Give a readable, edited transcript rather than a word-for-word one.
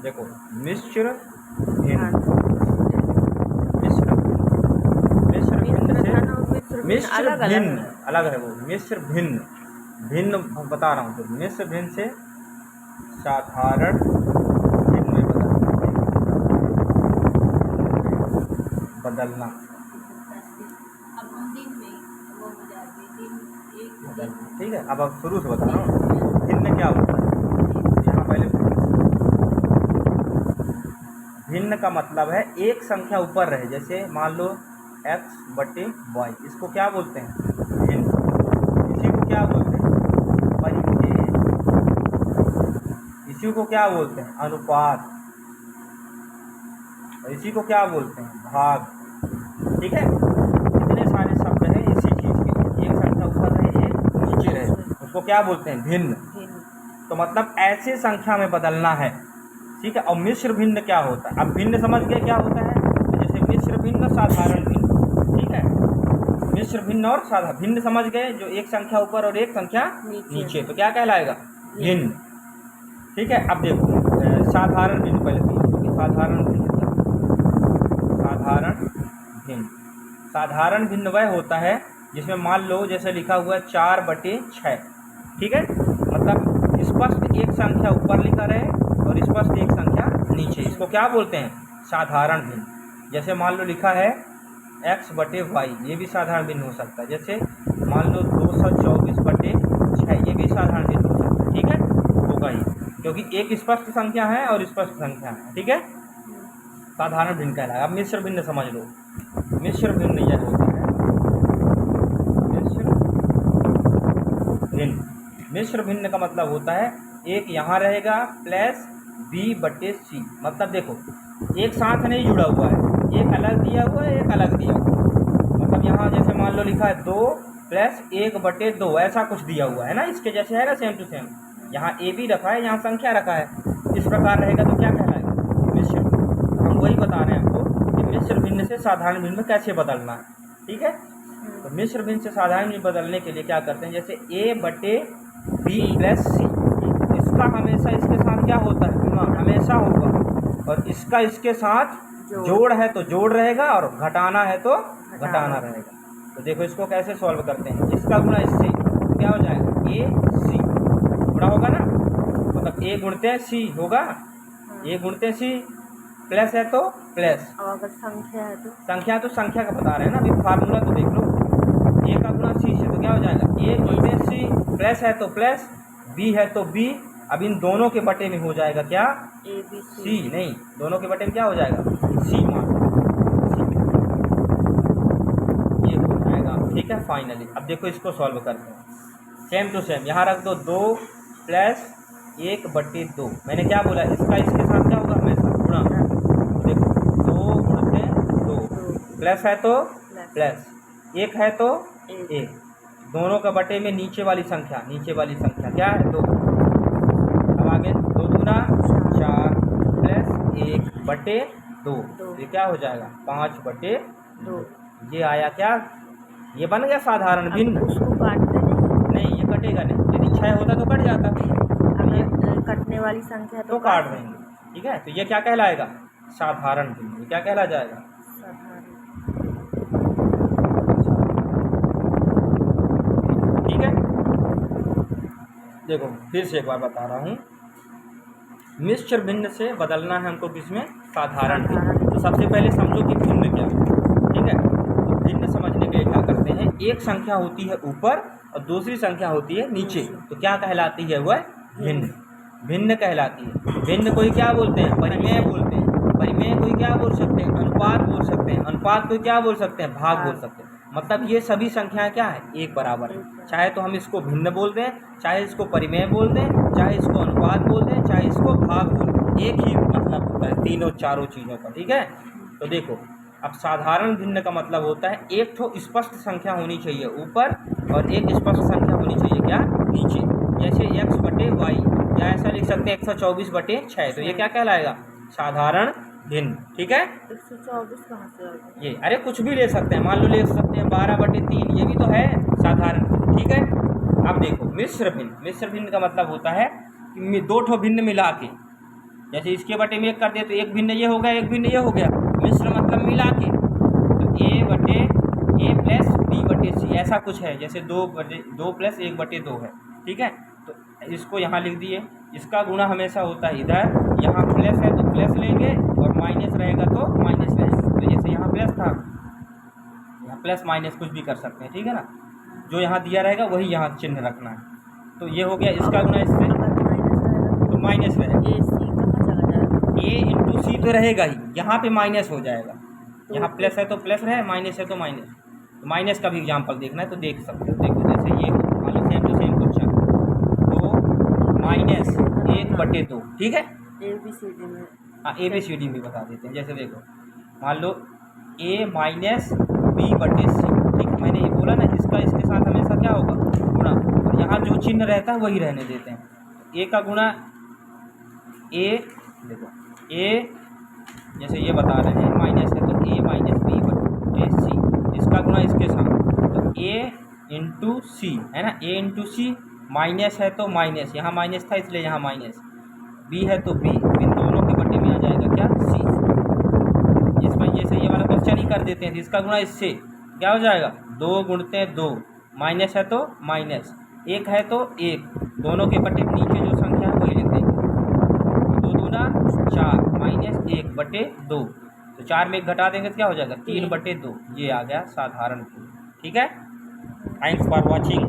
देखो मिश्र भिन्न, मिश्र मिश्र भिन्न से मिश्र भिन्न अलग है, वो मिश्र भिन्न भिन्न बता रहा हूँ। तो मिश्र भिन्न से साधारण भिन्न में बदलना। ठीक है, अब शुरू से बता रहा हूँ भिन्न क्या होता है। यहाँ पहले भिन्न का मतलब है एक संख्या ऊपर रहे, जैसे मान लो x/y, इसको क्या बोलते हैं? भिन्न। इसी को क्या बोलते हैं? परिमेय। इसी को क्या बोलते हैं? अनुपात। और इसी को क्या बोलते हैं? भाग। ठीक है, इतने सारे शब्द हैं इसी चीज के लिए। एक संख्या ऊपर रहे, एक नीचे रहे, उसको क्या बोलते हैं? भिन्न। तो मतलब ऐसे संख्या में बदलना है। ठीक है, और मिश्र भिन्न क्या होता है? अब भिन्न समझ गए क्या होता है? तो जैसे मिश्र भिन्न, साधारण भिन्न। ठीक है, मिश्र भिन्न और साधारण भिन्न समझ गए, जो एक संख्या ऊपर और एक संख्या नीचे, तो क्या कहलाएगा? भिन्न। ठीक है, अब देखो साधारण भिन्न पहले समझो कि साधारण भिन्न क्या होता है। साधारण भिन्न, साधारण भिन्न वह होता है जिसमें मान लो जैसे लिखा हुआ है 4/6। ठीक है, मतलब स्पष्ट एक संख्या ऊपर लिखा रहे और स्पष्ट एक संख्या नीचे, इसको क्या बोलते हैं? साधारण भिन्न। जैसे मान लो लिखा है x/y, ये भी साधारण भिन्न हो सकता है। जैसे मान लो 224/6, ये भी साधारण भिन्न हो सकता है। ठीक है, होगा ही, क्योंकि एक स्पष्ट संख्या है और स्पष्ट संख्या है। ठीक है, साधारण भिन्न कहलाएगा। अब मिश्र भिन्न समझ लो। मिश्र भिन्न यह होता है, मिश्र भिन्न। मिश्र भिन्न का मतलब होता है एक यहाँ रहेगा प्लस b/c। मतलब देखो एक साथ नहीं जुड़ा हुआ है, एक अलग दिया हुआ है, एक अलग दिया हुआ है। मतलब यहाँ जैसे मान लो लिखा है 2 + 1/2, ऐसा कुछ दिया हुआ है ना, इसके जैसे है ना, सेम टू सेम। यहाँ a भी रखा है, यहाँ संख्या रखा है, इस प्रकार रहेगा तो क्या कहलाएगा? मिश्र। हम वही बता रहे हैं आपको कि मिश्र भिन्न से साधारण भिन्न में कैसे बदलना है। ठीक है, तो मिश्र भिन्न से साधारण भिन्न बदलने के लिए क्या करते हैं? जैसे a/b+c, इसका हमेशा इसके साथ क्या होता है? गुणा हमेशा होगा, और इसका इसके साथ जोड़ है तो जोड़ रहेगा, और घटाना है तो घटाना रहेगा। तो देखो इसको कैसे सॉल्व करते हैं। इसका गुणा इससे तो क्या हो जाएगा? ac गुणा होगा ना, मतलब a गुणते c होगा, a गुणते c, प्लस है तो प्लस, और अगर संख्या है तो संख्या का बता रहे हैं ना, अभी फार्मूला तो देख लो। a का गुणा c से तो क्या हो जाएगा? a गुणते c, प्लस है तो प्लस, b है तो b। अब इन दोनों के बटे में हो जाएगा क्या? ABC। c नहीं, दोनों के बटे में क्या हो जाएगा? c मान ये हो जाएगा। ठीक है, फाइनली अब देखो इसको सॉल्व करते हैं। सेम टू सेम यहाँ रख दो, 2 + 1/2। मैंने क्या बोला? इसका इसके साथ क्या होगा? हमेशा गुणा। देखो 2 गुणते 2, प्लस है तो प्लस, 1 है तो 1, दोनों का बटे में नीचे वाली संख्या क्या है? 2। अब आगे 2 दूना 4 + 1/2, ये क्या हो जाएगा? 5/2। ये आया क्या? ये बन गया साधारण भिन्न। उसको काटते नहीं, ये कटेगा नहीं, यदि 6 होता तो कट जाता, अगर कटने वाली संख्या तो काट देंगे। ठीक है, तो ये क्या कहलाएगा? साधारण भिन्न। क्या कहला जाएगा? ठीक है, देखो फिर से एक बार बता रहा हूँ। मिश्र भिन्न से बदलना है हमको किसमें? साधारण भिन्न। तो सबसे पहले समझो कि भिन्न क्या है। ठीक है, तो भिन्न समझने के लिए क्या करते हैं? एक संख्या होती है ऊपर और दूसरी संख्या होती है नीचे, तो क्या कहलाती है? वह भिन्न। भिन्न कहलाती है। भिन्न कोई क्या बोलते हैं? परिमेय बोलते हैं। परिमेय कोई क्या बोल सकते हैं? अनुपात बोल सकते हैं। अनुपात कोई क्या बोल सकते हैं? भाग बोल सकते हैं। मतलब ये सभी संख्याएं क्या है? एक बराबर है। चाहे तो हम इसको भिन्न बोल दें, चाहे इसको परिमेय बोल दें, चाहे इसको अनुपात बोल दें, चाहे इसको भाग बोल दें, एक ही मतलब होता है तीनों चारों चीज़ों का। ठीक है, तो देखो अब साधारण भिन्न का मतलब होता है एक ठो स्पष्ट संख्या होनी चाहिए ऊपर और एक स्पष्ट संख्या होनी चाहिए क्या? नीचे। जैसे x/y, या ऐसा लिख सकते हैं 124/6, तो ये क्या कहलाएगा? साधारण भिन्न। ठीक है, 124 कहाँ से आ गया? ये अरे कुछ भी ले सकते हैं, मान लो ले सकते हैं 12/3, ये भी तो है साधारण। ठीक है, अब देखो मिश्र भिन्न। मिश्र भिन्न का मतलब होता है कि दो ठो भिन्न मिला के जैसे इसके बटे में 1 कर दिया तो एक भिन्न ये हो गया, एक भिन्न ये हो गया, मिश्र मतलब मिला के, तो a प्लस b बटे c ऐसा कुछ है, जैसे 2 प्लस 1 बटे 2 है, ठीक है। तो इसको यहाँ लिख दिए। इसका गुणा हमेशा होता है इधर, यहाँ प्लस है तो प्लस लेंगे और माइनस रहेगा तो माइनस लेंगे। तो जैसे यहाँ प्लस था, यहाँ प्लस माइनस कुछ भी कर सकते हैं, ठीक है ना। जो यहाँ दिया रहेगा वही यहाँ चिन्ह रखना है। तो ये हो गया इसका गुणा इससे, तो माइनस रहेगा। a इंटू सी तो रहेगा ही, यहाँ पे माइनस हो जाएगा। यहाँ प्लस है तो प्लस रहे, माइनस है तो माइनस। तो माइनस का भी एग्जाम्पल देखना है तो देख सकते हो। देखो जैसे ये मान लो सेम टू सेम क्वेश्चन, तो माइनस 1/2, ठीक है। ABCD में, हाँ ABCD भी बता देते हैं। जैसे देखो मान लो a माइनस b/c, ठीक है। मैंने ये बोला ना, इसका इसके साथ हमेशा क्या होगा, गुणा, और यहाँ जो चिन्ह रहता है वही रहने देते हैं। a का गुणा a, देखो a जैसे ये बता रहे हैं माइनस है तो a माइनस b/c, इसका गुणा इसके साथ, तो a इंटू सी है ना, a इंटू सी, माइनस है तो माइनस, यहाँ माइनस था इसलिए यहाँ माइनस, b है तो b, इन दोनों के बटे में आ जाएगा क्या, c। इसमें जैसे ये वाला क्वेश्चन ही कर देते हैं, इसका गुणा इससे क्या हो जाएगा, 2 गुणते 2, माइनस है तो माइनस, 1 है तो 1, दोनों के बटे नीचे जो संख्या है वही लिख देंगे। 2 दूना 4 माइनस 1/2, तो 4 में 1 घटा देंगे तो क्या हो जाएगा, 3/2। ये आ गया साधारण। ठीक है। Thanks for watching.